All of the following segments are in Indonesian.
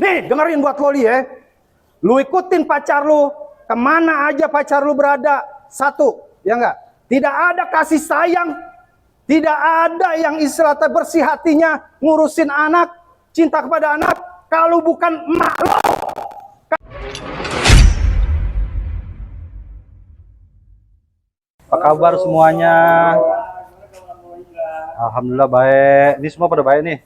Nih, dengerin buat Woli ya. Lu ikutin pacar lu, kemana aja pacar lu berada. Satu, ya enggak? Tidak ada kasih sayang. Tidak ada yang istilahnya bersih hatinya ngurusin anak, cinta kepada anak. Kalau bukan emak lu. Apa kabar semuanya? Alhamdulillah baik. Ini semua pada baik nih.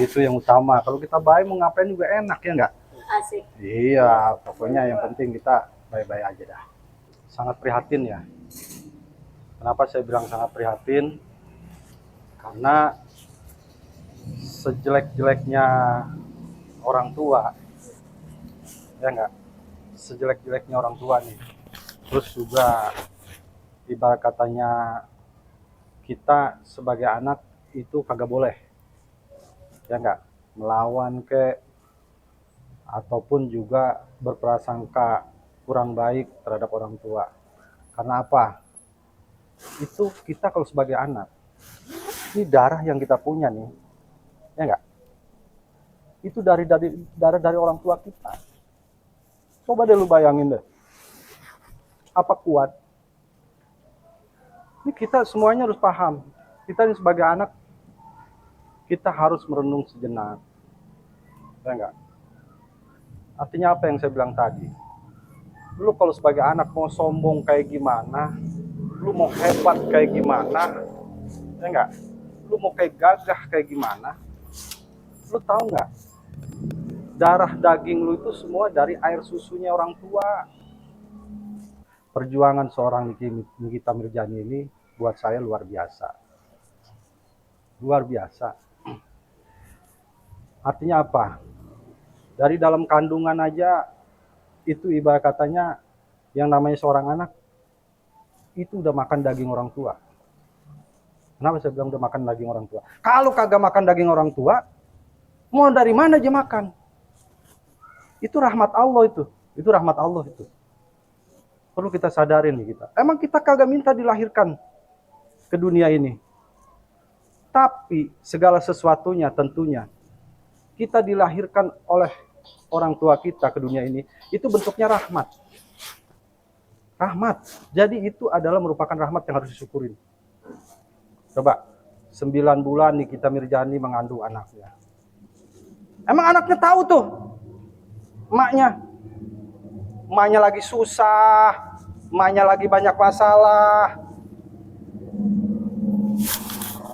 Itu yang utama. Kalau kita baik mau ngapain juga enak ya enggak? Asik. Iya, pokoknya yang penting kita baik-baik aja dah. Sangat prihatin ya. Kenapa saya bilang sangat prihatin? Karena sejelek-jeleknya orang tua, ya enggak? Sejelek-jeleknya orang tua nih. Terus juga ibarat katanya kita sebagai anak itu kagak boleh, ya enggak, melawan ataupun juga berprasangka kurang baik terhadap orang tua. Karena apa? Itu kita kalau sebagai anak, ini darah yang kita punya nih, ya enggak? Itu dari darah dari orang tua kita. Coba deh lu bayangin deh, apa kuat? Ini kita semuanya harus paham. Kita ini sebagai anak, kita harus merenung sejenak, ya enggak? Artinya apa yang saya bilang tadi? Lu kalau sebagai anak mau sombong kayak gimana, lu mau hebat kayak gimana, ya enggak? Lu mau kayak gagah kayak gimana, lu tahu nggak? Darah daging lu itu semua dari air susunya orang tua. Perjuangan seorang Nikita Mirzani ini buat saya luar biasa. Luar biasa. Artinya apa? Dari dalam kandungan aja, itu ibarat katanya yang namanya seorang anak, itu udah makan daging orang tua. Kenapa saya bilang udah makan daging orang tua? Kalau kagak makan daging orang tua, mau dari mana aja makan? Itu rahmat Allah itu. Itu rahmat Allah itu. Perlu kita sadarin nih kita. Emang kita kagak minta dilahirkan ke dunia ini. Tapi segala sesuatunya tentunya kita dilahirkan oleh orang tua kita ke dunia ini, itu bentuknya rahmat. Rahmat. Jadi itu adalah merupakan rahmat yang harus disyukurin. Coba, 9 bulan Nikita Mirzani mengandung anaknya. Emang anaknya tahu tuh, emaknya lagi susah, emaknya lagi banyak masalah,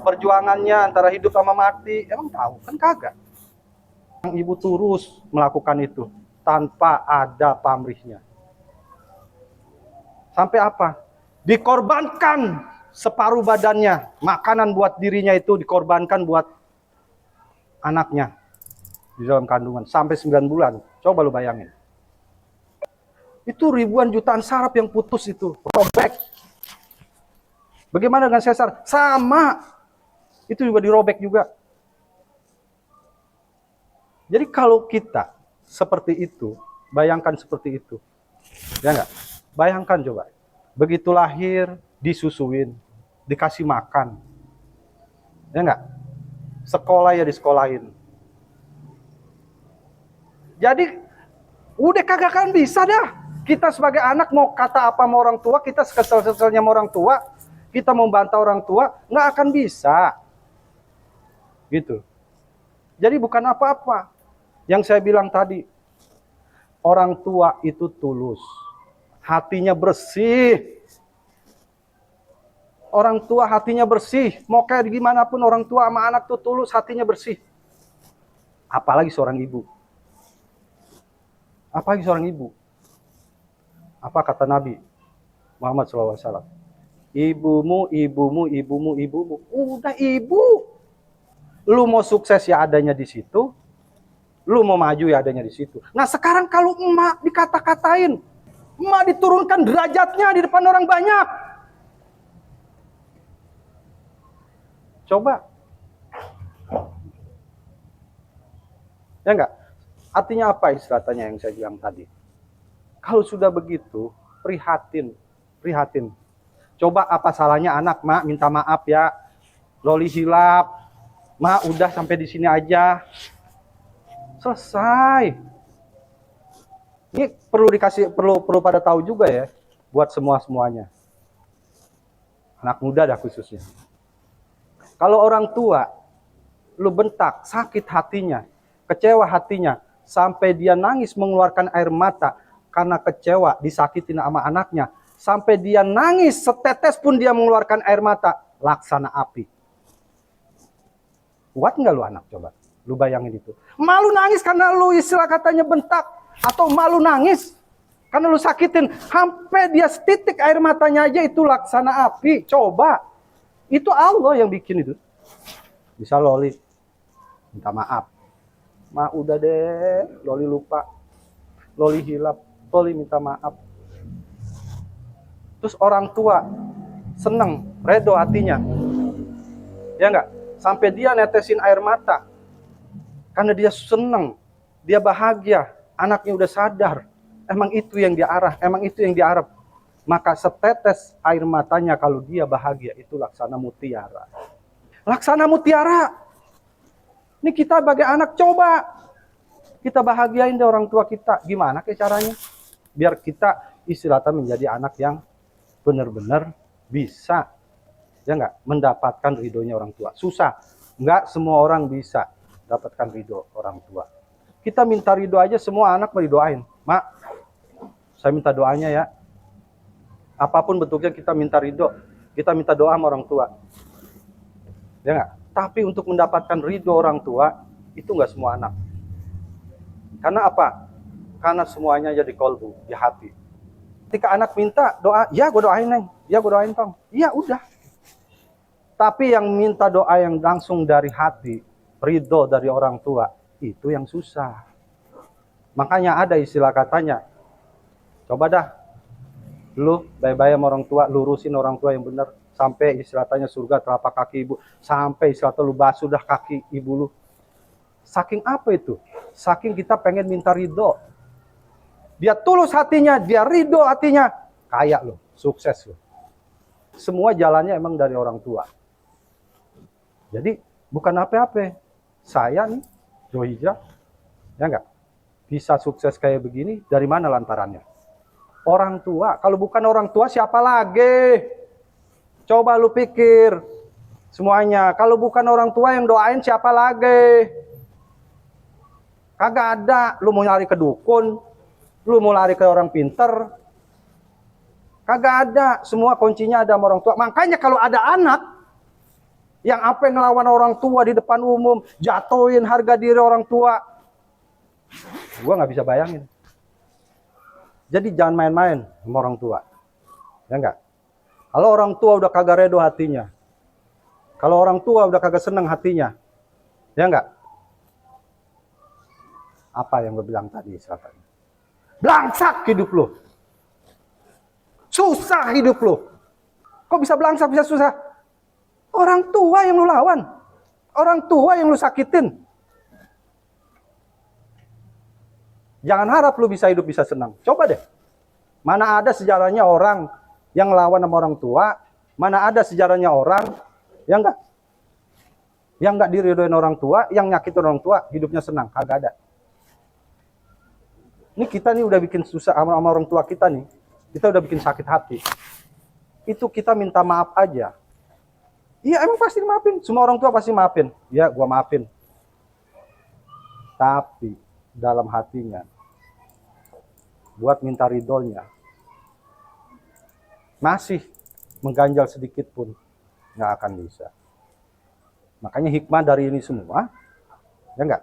perjuangannya antara hidup sama mati, emang tahu? Kan kagak. Ibu terus melakukan itu tanpa ada pamrihnya. Sampai apa? Dikorbankan separuh badannya, makanan buat dirinya itu dikorbankan buat anaknya di dalam kandungan sampai 9 bulan. Coba lu bayangin. Itu ribuan jutaan saraf yang putus itu, robek. Bagaimana dengan sesar? Sama. Itu juga dirobek juga. Jadi kalau kita seperti itu, bayangkan seperti itu. Ya enggak? Bayangkan coba. Begitu lahir, disusuin, dikasih makan. Ya enggak? Sekolah ya disekolahin. Jadi udah kagak kan bisa dah. Kita sebagai anak mau kata apa sama orang tua, kita sekesel-keselnya sama orang tua, kita mau bantah orang tua, nggak akan bisa. Gitu. Jadi bukan apa-apa. Yang saya bilang tadi, orang tua itu tulus. Hatinya bersih. Orang tua hatinya bersih. Mau kayak gimana pun orang tua sama anak tuh tulus, hatinya bersih. Apalagi seorang ibu. Apalagi seorang ibu. Apa kata Nabi Muhammad SAW? Ibumu, ibumu, ibumu, ibumu. Udah ibu. Lu mau sukses ya adanya di situ. Lu mau maju ya adanya di situ. Nah sekarang kalau emak dikata-katain, emak diturunkan derajatnya di depan orang banyak. Coba. Ya enggak? Artinya apa istilahnya yang saya bilang tadi? Kalau sudah begitu, prihatin. Coba apa salahnya anak, mak minta maaf ya, loli hilap, mak udah sampai di sini aja. Selesai. Ini perlu pada tahu juga ya, buat semuanya. Anak muda dah khususnya. Kalau orang tua lu bentak, sakit hatinya, kecewa hatinya, sampai dia nangis mengeluarkan air mata karena kecewa disakitin sama anaknya, sampai dia nangis setetes pun dia mengeluarkan air mata, laksana api. Kuat nggak lu anak? Coba lu bayangin itu. Malu nangis karena lu istilah katanya bentak, atau malu nangis karena lu sakitin, sampai dia setitik air matanya aja itu laksana api. Coba, itu Allah yang bikin itu. Bisa Loli minta maaf, udah deh, Loli lupa, Loli hilap, Loli minta maaf. Terus orang tua seneng, redo hatinya, ya enggak? Sampai dia netesin air mata karena dia seneng, dia bahagia, anaknya udah sadar, emang itu yang diharap. Maka setetes air matanya kalau dia bahagia, itu laksana mutiara. Laksana mutiara. Ini kita sebagai anak, coba kita bahagiain deh orang tua kita. Gimana ke caranya? Biar kita istilahnya menjadi anak yang benar-benar bisa, ya enggak, mendapatkan ridhonya orang tua. Susah. Enggak semua orang bisa dapatkan ridho orang tua. Kita minta ridho aja semua anak mau didoain. Mak, saya minta doanya ya. Apapun bentuknya kita minta ridho. Kita minta doa sama orang tua. Ya enggak? Tapi untuk mendapatkan ridho orang tua, itu enggak semua anak. Karena apa? Karena semuanya jadi kolbu, di hati. Ketika anak minta doa, ya gue doain Neng, ya gue doain Tong. Iya udah. Tapi yang minta doa yang langsung dari hati, ridho dari orang tua, itu yang susah. Makanya ada istilah katanya, coba dah, lu baik-baik sama orang tua, lurusin orang tua yang benar, sampai istilahnya surga telapak kaki ibu, sampai istilahnya lu basuh dah kaki ibu lu. Saking apa itu? Saking kita pengen minta ridho. Dia tulus hatinya, dia ridho hatinya, kaya lo, sukses lo. Semua jalannya emang dari orang tua. Jadi bukan apa-apa. Saya nih, Johijrah, ya enggak, bisa sukses kayak begini, dari mana lantarannya? Orang tua. Kalau bukan orang tua siapa lagi? Coba lu pikir semuanya. Kalau bukan orang tua yang doain siapa lagi? Kagak ada. Lu mau nyari ke dukun, lu mau lari ke orang pinter, kagak ada. Semua kuncinya ada sama orang tua. Makanya kalau ada anak yang apa ngelawan orang tua di depan umum, jatuhin harga diri orang tua, gua nggak bisa bayangin. Jadi jangan main-main sama orang tua, ya enggak? Kalau orang tua udah kagak redo hatinya, kalau orang tua udah kagak seneng hatinya, ya enggak? Apa yang gue bilang tadi, silakan. Belangsak hidup lo. Susah hidup lo. Kok bisa belangsak, bisa susah? Orang tua yang lu lawan. Orang tua yang lu sakitin. Jangan harap lu bisa hidup, bisa senang. Coba deh. Mana ada sejarahnya orang yang lawan sama orang tua, mana ada sejarahnya orang yang enggak diridhoin orang tua, yang nyakitin orang tua, hidupnya senang. Kagak ada. Ini kita nih udah bikin susah sama orang tua kita nih. Kita udah bikin sakit hati. Itu kita minta maaf aja. Iya emang pasti maafin. Semua orang tua pasti maafin. Ya gua maafin. Tapi dalam hatinya, buat minta ridhonya, masih mengganjal sedikit pun, nggak akan bisa. Makanya hikmah dari ini semua, ya enggak?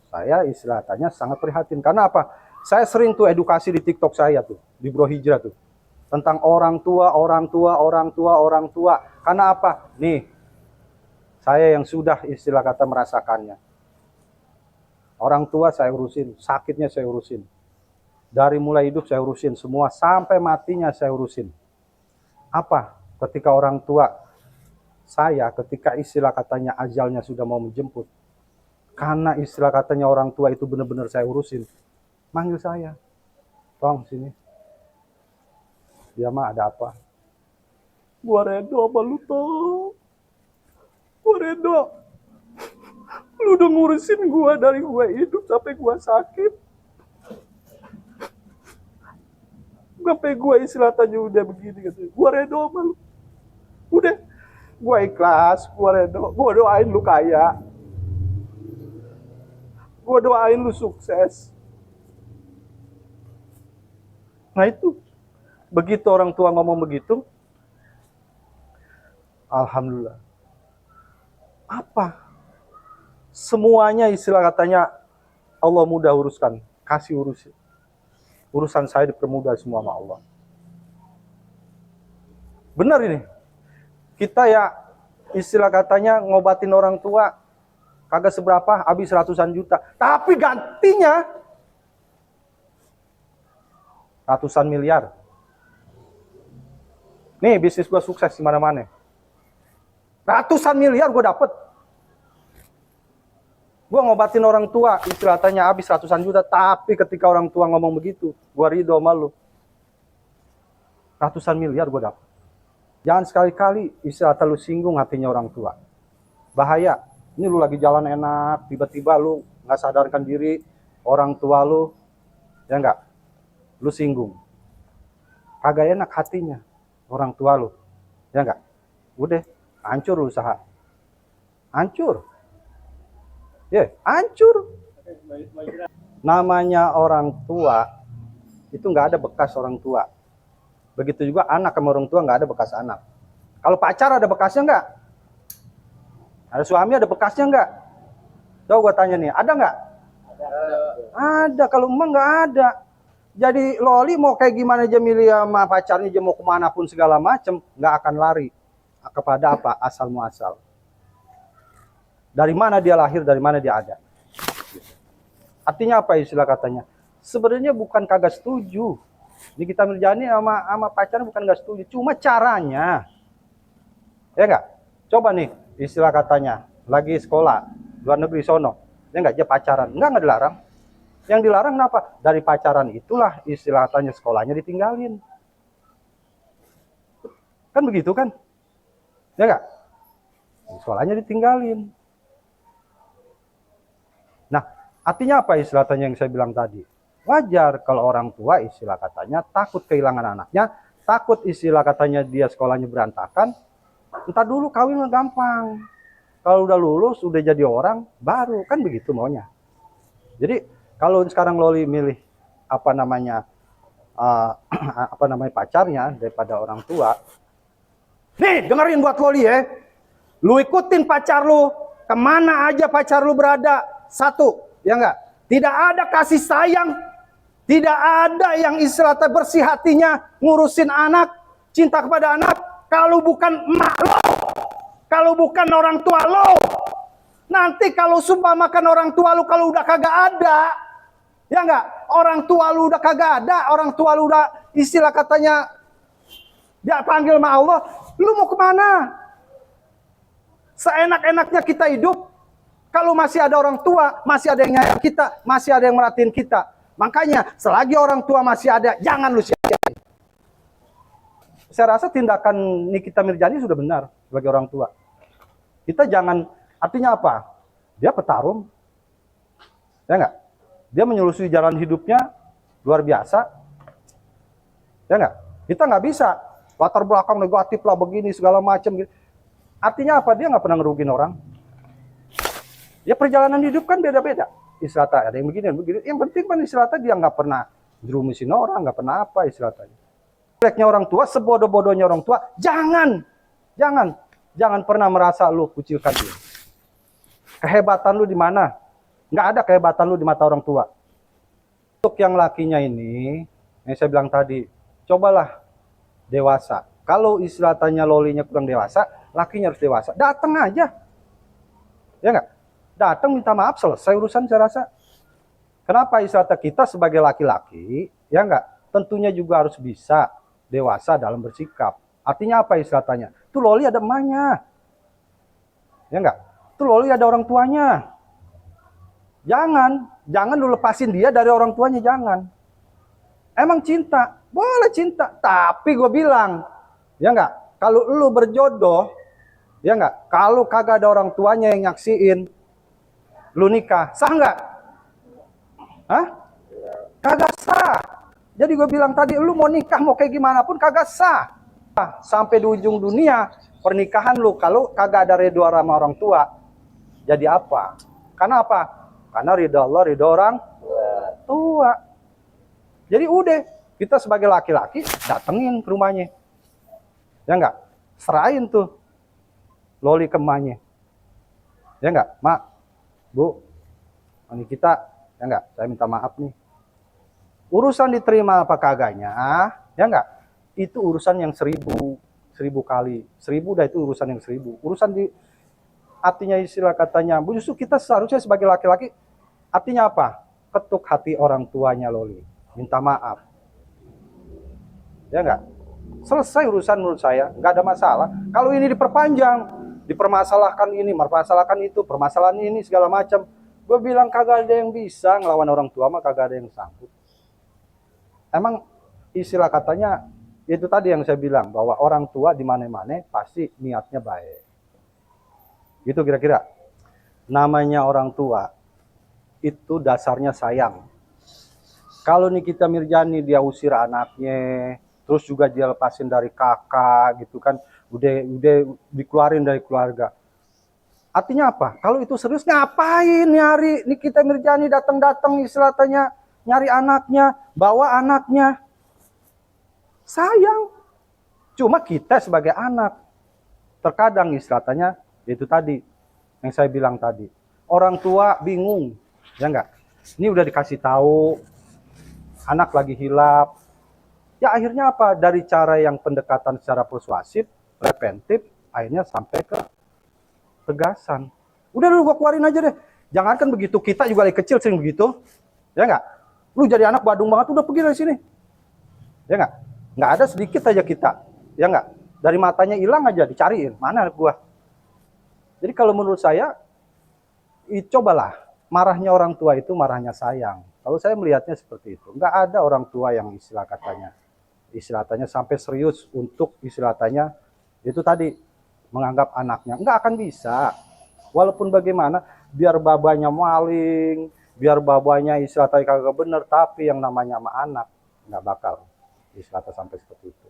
Saya istilahnya sangat prihatin. Karena apa? Saya sering tuh edukasi di TikTok saya tuh, di Bro Hijrah tuh. Tentang orang tua. Karena apa? Nih, saya yang sudah istilah kata merasakannya. Orang tua saya urusin, sakitnya saya urusin. Dari mulai hidup saya urusin, semua sampai matinya saya urusin. Apa? Ketika orang tua saya, ketika istilah katanya ajalnya sudah mau menjemput, karena istilah katanya orang tua itu benar-benar saya urusin, manggil saya, Tong sini. Dia mah ada apa? Gua redo sama lu Tong. Gua redo. Lu udah ngurusin gua dari gua hidup sampai gua sakit. Sampai gua istilahnya udah begini gitu. Gua redo sama lu. Udah, gua ikhlas, gua redo. Gua doain lu kaya. Gua doain lu sukses. Nah itu, begitu orang tua ngomong begitu, alhamdulillah. Apa? Semuanya istilah katanya Allah mudah uruskan, kasih urusin. Urusan saya dipermudah semua sama Allah. Benar ini. Kita ya istilah katanya ngobatin orang tua kagak seberapa, habis ratusan juta. Tapi gantinya ratusan miliar. Nih bisnis gua sukses di mana-mana. Ratusan miliar gua dapet. Gua ngobatin orang tua, istilahnya habis ratusan juta, tapi ketika orang tua ngomong begitu, gua ridho sama lu. Ratusan miliar gua dapet. Jangan sekali-kali istilahnya lu singgung hatinya orang tua. Bahaya. Ini lu lagi jalan enak, tiba-tiba lu nggak sadarkan diri, orang tua lu, ya enggak, lu singgung. Kagak enak hatinya orang tua lu, ya enggak. Udah, hancur usaha. Hancur. Ya, hancur. Namanya orang tua, itu nggak ada bekas orang tua. Begitu juga anak sama orang tua nggak ada bekas anak. Kalau pacar ada bekasnya nggak? Ada suami ada bekasnya nggak? Coba gue tanya nih, ada nggak? Ada. Kalau emang nggak ada. Jadi Loli mau kayak gimana aja milih sama pacarnya, aja mau kemana pun segala macem, nggak akan lari kepada apa? Asal muasal. Dari mana dia lahir, dari mana dia ada. Artinya apa istilah katanya? Sebenarnya bukan kagak setuju. Ini kita Mirjani sama pacarnya bukan gak setuju. Cuma caranya. Ya enggak? Coba nih istilah katanya. Lagi sekolah. Luar negeri sono. Ya enggak? Dia pacaran. Enggak dilarang. Yang dilarang kenapa? Dari pacaran itulah istilah katanya sekolahnya ditinggalin. Kan begitu kan? Ya enggak? Sekolahnya ditinggalin. Nah, artinya apa istilah katanya yang saya bilang tadi? Wajar kalau orang tua istilah katanya takut kehilangan anaknya, takut istilah katanya dia sekolahnya berantakan. Entar dulu kawin gampang. Kalau udah lulus, udah jadi orang, baru kan begitu maunya. Jadi kalau sekarang Loli milih apa namanya pacarnya daripada orang tua, nih dengerin buat Loli ya, lu ikutin pacar lu kemana aja pacar lu berada. Satu, ya enggak? Tidak ada kasih sayang, tidak ada yang istilahnya bersih hatinya ngurusin anak, cinta kepada anak, kalau bukan emak lo, kalau bukan orang tua lo. Nanti kalau sumpah makan orang tua lu kalau udah kagak ada, ya enggak? Orang tua lu udah kagak ada, orang tua lu udah istilah katanya dia panggil sama Allah, lu mau kemana? Seenak-enaknya kita hidup, kalau masih ada orang tua, masih ada yang nyayang kita, masih ada yang merhatiin kita. Makanya, selagi orang tua masih ada, jangan lu sia-siain. Saya rasa tindakan Nikita Mirjani sudah benar sebagai orang tua. Kita jangan, artinya apa? Dia petarung. Ya enggak? Dia menyelusuri jalan hidupnya luar biasa. Ya enggak? Kita nggak bisa. Latar belakang negatif lah begini, segala macam. Artinya apa? Dia nggak pernah ngerugin orang. Ya perjalanan hidup kan beda-beda. Istilahnya ada yang begini, begini. Yang penting kan istilahnya dia nggak pernah jerumusin orang, nggak pernah apa istilahnya. Jeleknya orang tua, sebodoh-bodohnya orang tua, jangan pernah merasa lu kucilkan dia. Kehebatan lu di mana? Nggak ada kehebatan lu di mata orang tua. Untuk yang lakinya ini, yang saya bilang tadi, cobalah dewasa. Kalau istilahnya Lolinya kurang dewasa, lakinya harus dewasa. Datang aja, ya nggak? Datang minta maaf, selesai urusan saya rasa. Kenapa istilahnya kita sebagai laki-laki, ya enggak, tentunya juga harus bisa dewasa dalam bersikap. Artinya apa istilahnya? Tuh Loli ada emaknya. Ya enggak? Tuh Loli ada orang tuanya. Jangan lu lepasin dia dari orang tuanya, jangan. Emang cinta, boleh cinta, tapi gue bilang, ya enggak, kalau lu berjodoh, ya enggak, kalau kagak ada orang tuanya yang nyaksiin, lu nikah, sah nggak? Hah? Kagak sah. Jadi gue bilang tadi, lu mau nikah mau kayak gimana pun kagak sah. Sampai di ujung dunia, pernikahan lu kalau kagak ada ridho sama orang tua, jadi apa? Karena apa? Karena ridho Allah, ridho orang tua. Jadi udah, kita sebagai laki-laki datengin ke rumahnya. Ya enggak? Serahin tuh loli ke emaknya. Ya enggak? Mak, Bu, ini kita, ya enggak? Saya minta maaf nih. Urusan diterima apa kagaknya, ya enggak? Itu urusan yang seribu kali. 1000 dah, itu urusan yang 1000. Urusan di artinya istilah katanya, justru kita seharusnya sebagai laki-laki, artinya apa? Ketuk hati orang tuanya loli. Minta maaf. Ya enggak? Selesai urusan menurut saya, enggak ada masalah. Kalau ini diperpanjang, dipermasalahkan ini, mempermasalahkan itu, permasalahan ini segala macam, gue bilang kagak ada yang bisa ngelawan orang tua, mah kagak ada yang sanggup. Emang istilah katanya itu tadi yang saya bilang, bahwa orang tua di mana-mana pasti niatnya baik. Gitu kira-kira. Namanya orang tua itu dasarnya sayang. Kalau Nikita Mirzani dia usir anaknya, terus juga dia lepasin dari kakak gitu kan, udah dikeluarin dari keluarga. Artinya apa? Kalau itu serius, ngapain nyari Nikita Mirzani datang-datang istilahnya nyari anaknya, bawa anaknya? Sayang. Cuma kita sebagai anak, terkadang istilahnya itu tadi yang saya bilang tadi, orang tua bingung, ya enggak? Ini udah dikasih tahu, anak lagi hilap. Ya akhirnya apa? Dari cara yang pendekatan secara persuasif, preventif, akhirnya sampai ke tegasan. Udah lu gua keluarin aja deh. Jangankan begitu, kita juga lagi kecil sering begitu. Ya enggak? Lu jadi anak badung banget, udah pergi dari sini. Ya enggak? Enggak ada sedikit aja kita. Ya enggak? Dari matanya hilang aja, dicariin. Mana anak gua? Jadi kalau menurut saya, cobalah. Marahnya orang tua itu marahnya sayang. Kalau saya melihatnya seperti itu. Enggak ada orang tua yang istilahnya sampai serius untuk istilahnya itu tadi menganggap anaknya. Enggak akan bisa. Walaupun bagaimana, biar babanya maling, biar babanya istilahnya kagak bener, tapi yang namanya sama anak nggak bakal istilahnya sampai seperti itu.